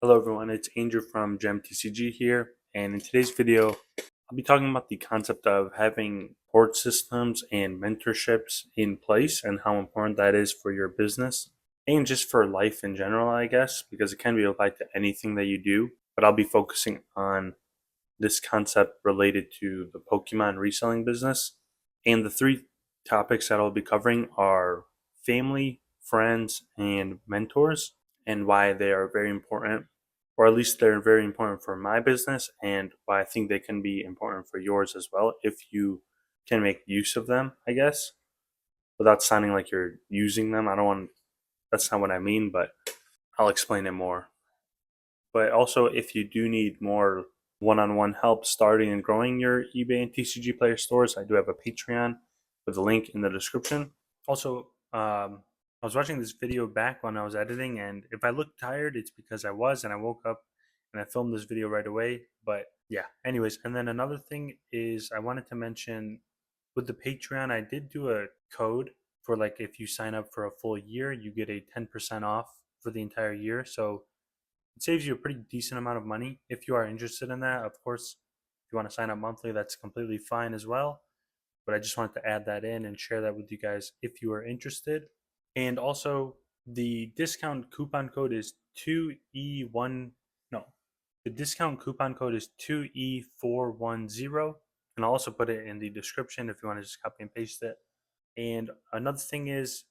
Hello everyone, it's Andrew from GemTCG here, and in today's video, I'll be talking about the concept of having support systems and mentorships in place and how important that is for your business and just for life in general, I guess, because it can be applied to anything that you do. But I'll be focusing on this concept related to the Pokemon reselling business. And the three topics that I'll be covering are family, friends, and mentors, and why they are very important, or at least they're very important for my business, and why I think they can be important for yours as well if you can make use of them, I guess, without sounding like you're using them. I don't want, that's not what I mean, but I'll explain it more. But also, if you do need more one-on-one help starting and growing your eBay and TCGplayer stores, I do have a Patreon with a link in the description. Also, I was watching this video back when I was editing, and if I look tired, it's because I was, and I woke up and I filmed this video right away. But yeah, anyways, and then another thing is I wanted to mention with the Patreon, I did do a code for like if you sign up for a full year, you get a 10% off for the entire year. So it saves you a pretty decent amount of money if you are interested in that. Of course, if you want to sign up monthly, that's completely fine as well. But I just wanted to add that in and share that with you guys if you are interested. And also, the discount coupon code is 2E1. No, the discount coupon code is 2E410. And I'll also put it in the description if you want to just copy and paste it. And another thing is,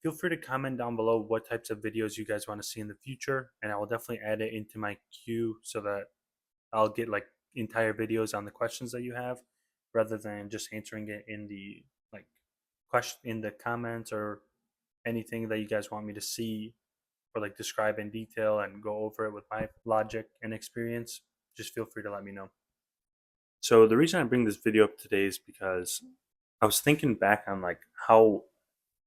feel free to comment down below what types of videos you guys want to see in the future, and I will definitely add it into my queue so that I'll get like entire videos on the questions that you have, rather than just answering it in the like question in the comments or anything that you guys want me to see or like describe in detail and go over it with my logic and experience. Just feel free to let me know. So the reason I bring this video up today is because I was thinking back on like how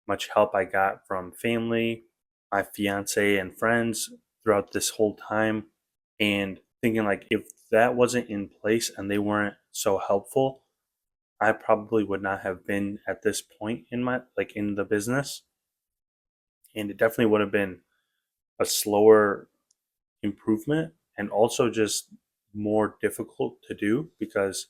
much help I got from family, my fiance, and friends throughout this whole time, and thinking like if that wasn't in place and they weren't so helpful, I probably would not have been at this point in my like in the business, and it definitely would have been a slower improvement and also just more difficult to do because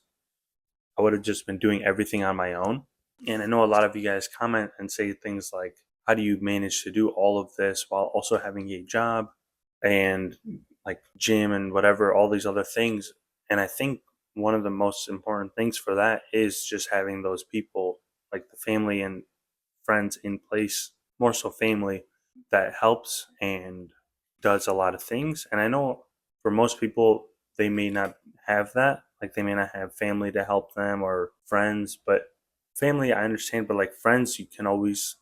I would have just been doing everything on my own. And I know a lot of you guys comment and say things like, how do you manage to do all of this while also having a job and like gym and whatever, all these other things? And I think one of the most important things for that is just having those people, like the family and friends in place, more so family, that helps and does a lot of things. And I know for most people, they may not have that. Like they may not have family to help them or friends, but family, I understand. But like friends, you can always,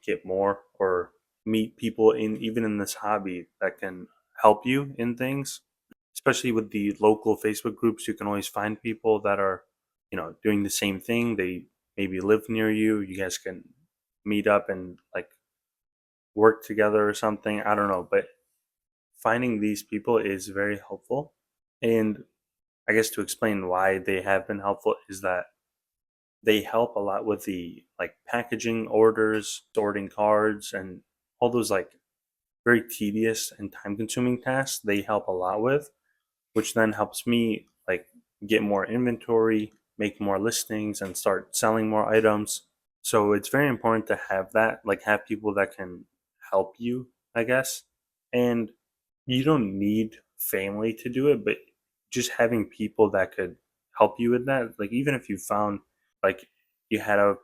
get more or meet people in even in this hobby that can help you in things. Especially with the local Facebook groups, you can always find people that are, doing the same thing. They maybe live near you. You guys can meet up and like work together or something. I don't know, but finding these people is very helpful. And I guess to explain why they have been helpful is that they help a lot with the like packaging orders, sorting cards, and all those like very tedious and time consuming tasks they help a lot with, which then helps me like get more inventory, make more listings, and start selling more items. So it's very important to have that, like have people that can help you, I guess. And you don't need family to do it, but just having people that could help you with that, like even if you found like you had a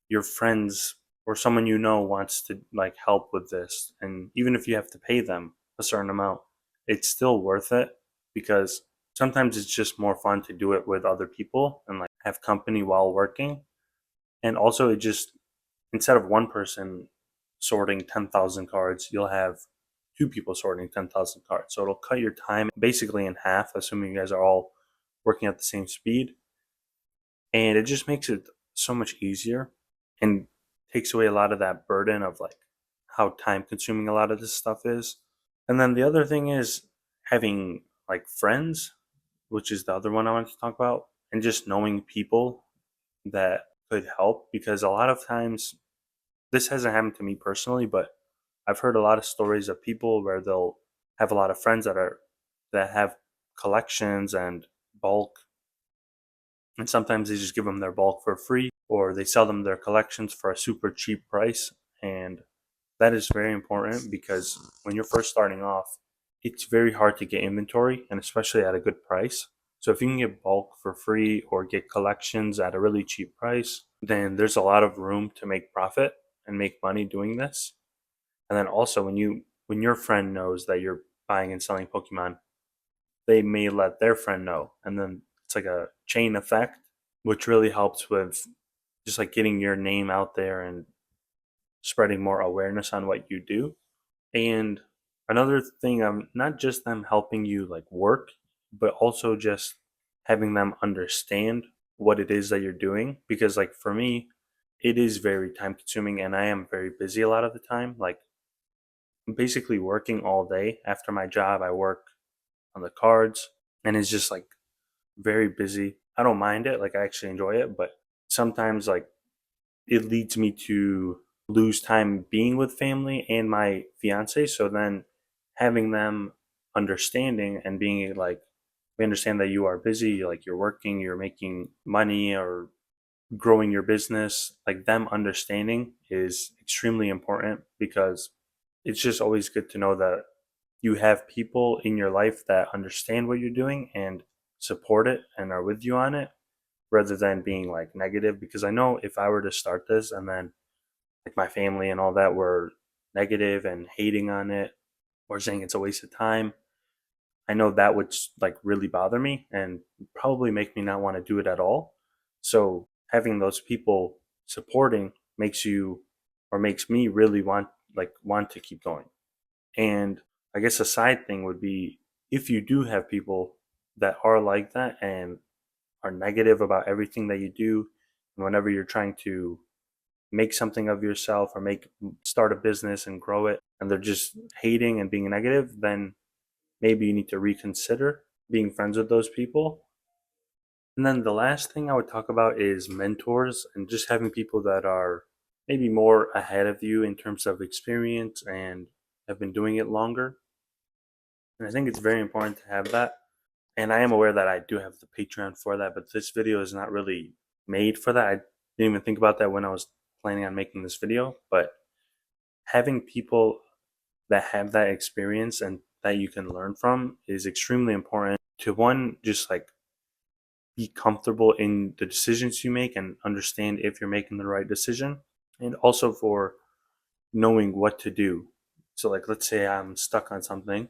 your friends or someone wants to like help with this, and even if you have to pay them a certain amount, it's still worth it because sometimes it's just more fun to do it with other people and like have company while working. And also it just, instead of one person sorting 10,000 cards, you'll have two people sorting 10,000 cards. So it'll cut your time basically in half, assuming you guys are all working at the same speed. And it just makes it so much easier and takes away a lot of that burden of like how time consuming a lot of this stuff is. And then the other thing is having like friends, which is the other one I wanted to talk about, and just knowing people that could help, because a lot of times this hasn't happened to me personally, but I've heard a lot of stories of people where they'll have a lot of friends that have collections and bulk, and sometimes they just give them their bulk for free, or they sell them their collections for a super cheap price. And that is very important because when you're first starting off, it's very hard to get inventory, and especially at a good price. So if you can get bulk for free or get collections at a really cheap price, then there's a lot of room to make profit and make money doing this. And then also when your friend knows that you're buying and selling Pokemon, they may let their friend know. And then it's like a chain effect, which really helps with just like getting your name out there and spreading more awareness on what you do. And another thing, not just them helping you like work, but also just having them understand what it is that you're doing. Because like for me, it is very time consuming and I am very busy a lot of the time. Like I'm basically working all day. After my job, I work on the cards and it's just like very busy. I don't mind it, like I actually enjoy it, but sometimes like it leads me to lose time being with family and my fiance. So then having them understanding and being like, we understand that you are busy, like you're working, you're making money or growing your business, like them understanding is extremely important because it's just always good to know that you have people in your life that understand what you're doing and support it and are with you on it rather than being like negative. Because I know if I were to start this and then like my family and all that were negative and hating on it or saying it's a waste of time, I know that would like really bother me and probably make me not want to do it at all. So having those people supporting makes you or makes me really want to keep going. And I guess a side thing would be if you do have people that are like that and are negative about everything that you do, and whenever you're trying to make something of yourself or make start a business and grow it, and they're just hating and being negative, then maybe you need to reconsider being friends with those people. And then the last thing I would talk about is mentors and just having people that are maybe more ahead of you in terms of experience and have been doing it longer. And I think it's very important to have that. And I am aware that I do have the Patreon for that, but this video is not really made for that. I didn't even think about that when I was planning on making this video. But having people that have that experience and that you can learn from is extremely important to one, just like be comfortable in the decisions you make and understand if you're making the right decision, and also for knowing what to do. So, like, let's say I'm stuck on something.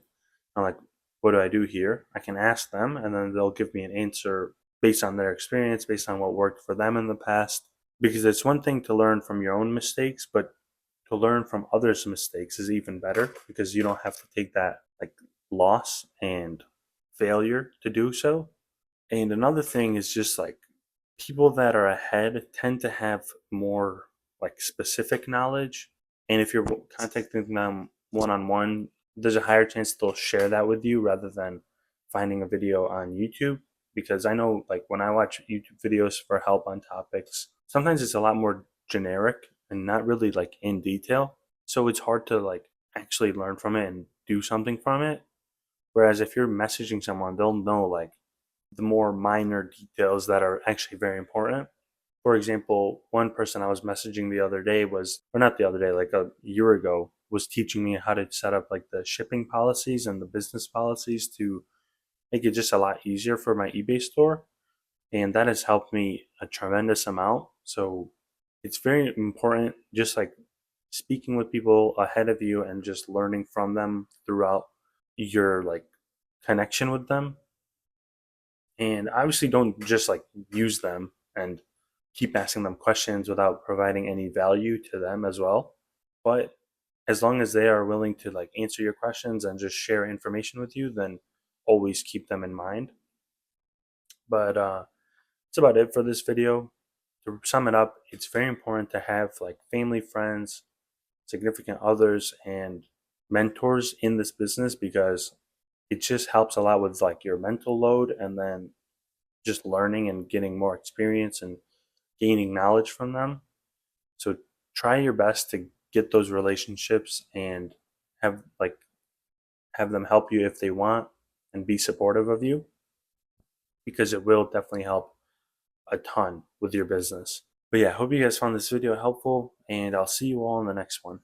I'm like, what do I do here? I can ask them, and then they'll give me an answer based on their experience, based on what worked for them in the past. Because it's one thing to learn from your own mistakes, but to learn from others' mistakes is even better because you don't have to take that like loss and failure to do so. And another thing is just like people that are ahead tend to have more like specific knowledge. And if you're contacting them one on one, there's a higher chance they'll share that with you rather than finding a video on YouTube. Because I know, like, when I watch YouTube videos for help on topics, sometimes it's a lot more generic and not really like in detail. So it's hard to like actually learn from it and do something from it. Whereas if you're messaging someone, they'll know like the more minor details that are actually very important. For example, one person I was messaging the other day was, or not the other day, like a year ago, was teaching me how to set up like the shipping policies and the business policies to make it just a lot easier for my eBay store. And that has helped me a tremendous amount. So it's very important, just like speaking with people ahead of you and just learning from them throughout your like connection with them. And obviously don't just like use them and keep asking them questions without providing any value to them as well. But as long as they are willing to like answer your questions and just share information with you, then always keep them in mind. But that's about it for this video. To sum it up, it's very important to have like family, friends, significant others, and mentors in this business because it just helps a lot with like your mental load and then just learning and getting more experience and gaining knowledge from them. So try your best to get those relationships and have like have them help you if they want and be supportive of you, because it will definitely help a ton with your business. But yeah, hope you guys found this video helpful, and I'll see you all in the next one.